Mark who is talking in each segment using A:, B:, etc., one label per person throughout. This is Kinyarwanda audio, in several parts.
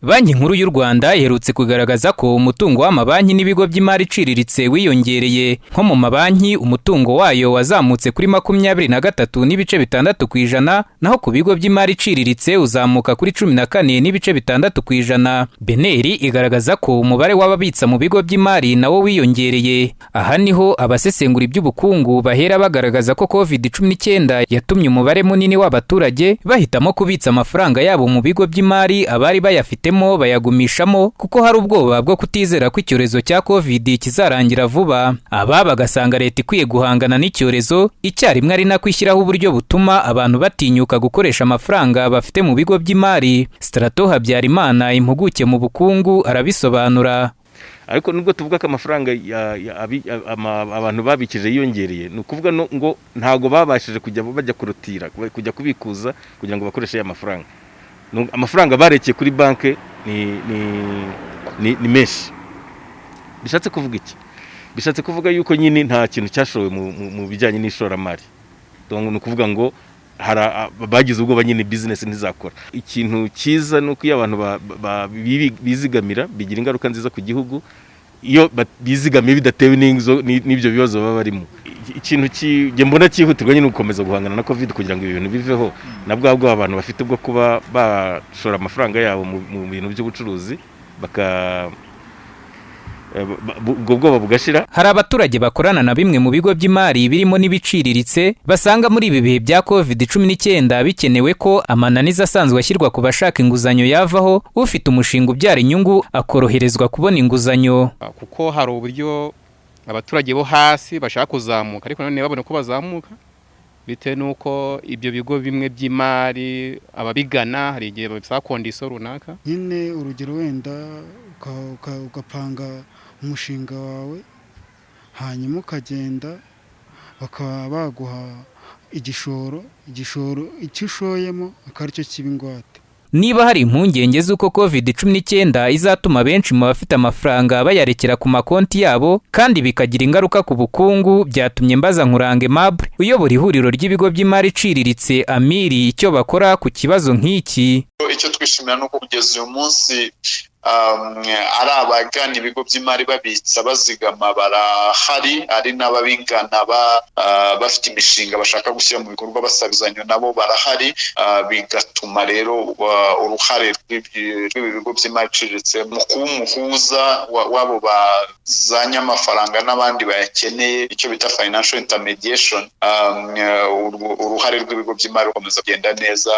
A: Banki Nkuru y'u Rwanda iherutse kugaragaza ko umutungo w'amabanki n'ibigo by'imari iciriritse wiyongereye. Nko mu mabanki umutungo wayo wazamutse kuri 23.6%, naho ku bigo by'imari iciriritse uzamuka kuri 14.6%. Beneri igaragaza ko umubare w'ababitsa mu bigo by'imari nawo wiyongereye. Aha niho abasesengura iby'ubukungu bahera bagaragaza ko COVID-19 yatumye umubare munini w'abaturage bahitamo kubitsa amafaranga yabo mu bigo by'imari abari bayafite bayagumishamo kuko hari ubwoba bwo kutizera ko icyorezo cya COVID kizarangira vuba. Aba bagasanga leta ikwiye guhangana n'icyorezo icyarimwe ari nako ishyiraho uburyo butuma abantu batinyuka gukoresha amafaranga bafite mu bigo by'imari. Strato Habyarimana, impuguke mu bukungu, arabisobanura.
B: Ariko nubwo tuvuga ko amafaranga abantu babikije yiyongereye, ni ukuvuga ngo ntago babashije bajya kurutira kujya kubikuza kugira ngo bakoreshe ya mafaranga. Amafaranga barekeye kuri banke ni menshi. Bishatse kuvuga iki? Bishatse kuvuga yuko nyine nta kintu cyashowe mu bijyanye n'ishoramari. Ni ukuvuga ngo bagize ubwoba nyine business ntizakora. Ikintu cyiza nuko iyo abantu bizigamira bigira ingaruka nziza ku gihugu, iyo bizigamiye bidatewe n'ibyo bibazo baba barimo. Ikintu mbona cyihutirwa nyine gukomeza guhangana na COVID kugira ngo ibintu biveho, nabwo abantu bafite bwo kuba bashora amafaranga yabo mu bintu by'ubucuruzi ubwo bwoba bugashira.
A: Hari abaturage bakorana na bimwe mu bigo by'imari birimo n'ibiciriritse basanga muri ibi bihe bya COVID-19 bikenewe ko amananiza asanzwe ashyirwa ku bashaka inguzanyo yavaho, ufite umushinga ubyara inyungu akoroherezwa kubona inguzanyo.
C: Kuko hari uburyo abaturage bo hasi bashaka kuzamuka ariko none babone ko bazamuka bitewe nuko ibyo bigo bimwe by'imari ababigana hari igihe babisaba kondisiyo runaka.
D: Nyine urugero wenda ugapanga umushinga wawe hanyuma ukagenda bakaba baguha igishoro icyo ushoyemo akaricyo kiba ingwate.
A: Niba hari impungenge z'uko COVID-19 izatuma benshi mu bafite amafaranga bayarekera ku makonti yabo kandi bikagira ingaruka ku bukungu, byatumye mbaza Nkurange Mable uyobora ihuriro ry'ibigo by'imari iciriritse Amiri icyo bakora ku kibazo nk'iki.
E: Icyo twishimira nuko kugeza uyu munsi ari abagana ibigo by'imari babitsa bazigama barahari, ari n'ababigana bafite imishinga bashaka gushyira mu bikorwa basabizanya nabo barahari, bigatuma rero uruhare rw'ibigo by'imari iciriritse mu kuba umuhuza wabo bazanye amafaranga n'abandi bayakeneye, icyo bita financial intermediation, uruhare rw'ibigo by'imari rukomeza kugenda neza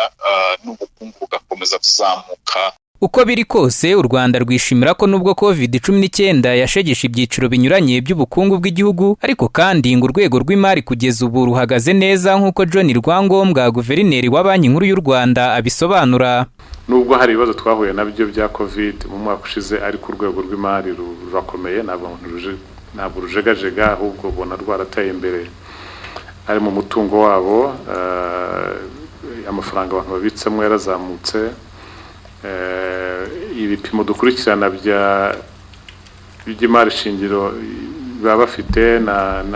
E: n'ubukungu bugakomeza kuzamuka.
A: Uko biri kose u Rwanda rwishimira ko nubwo COVID-19 yashegeshe ibyiciro binyuranye by'ubukungu bw'igihugu, ariko kandi ngo urwego rw'imari kugeza ubu ruhagaze neza nk'uko John Rwangombwa, guverineri wa Banki Nkuru y'u Rwanda, abisobanura.
F: Nubwo hari ibibazo twahuye nabyo bya COVID mu mwaka ushize, ariko urwego rw'imari rurakomeye, ntabwo rujegajega, ahubwo bona rwarateye imbere ari mu mutungo wabo. Amafaranga abantu babitsemo yarazamutse. Ibipimo dukurikirana by'imari shingiro baba bafite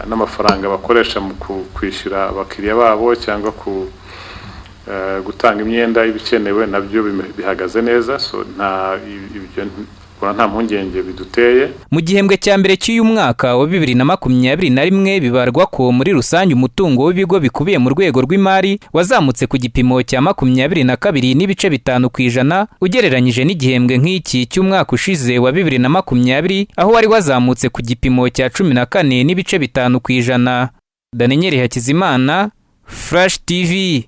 F: n'amafaranga bakoresha mu kwishyura abakiriya babo cyangwa gutanga imyenda ibikenewe nabyo bihagaze neza. So nta mpungenge biduteye.
A: Mu gihembwe cya mbere cy'uyu mwaka wa 2021 bibarwa ko muri rusange umutungo w'ibigo bikubiye mu rwego rw'imari wazamutse ku gipimo cya 22.5% ugereranyije n'igihembwe nk'iki cy'umwaka ushize wa 2020 aho wari wazamutse ku gipimo cya 14.5%. Daniel Hakizimana, Flash TV.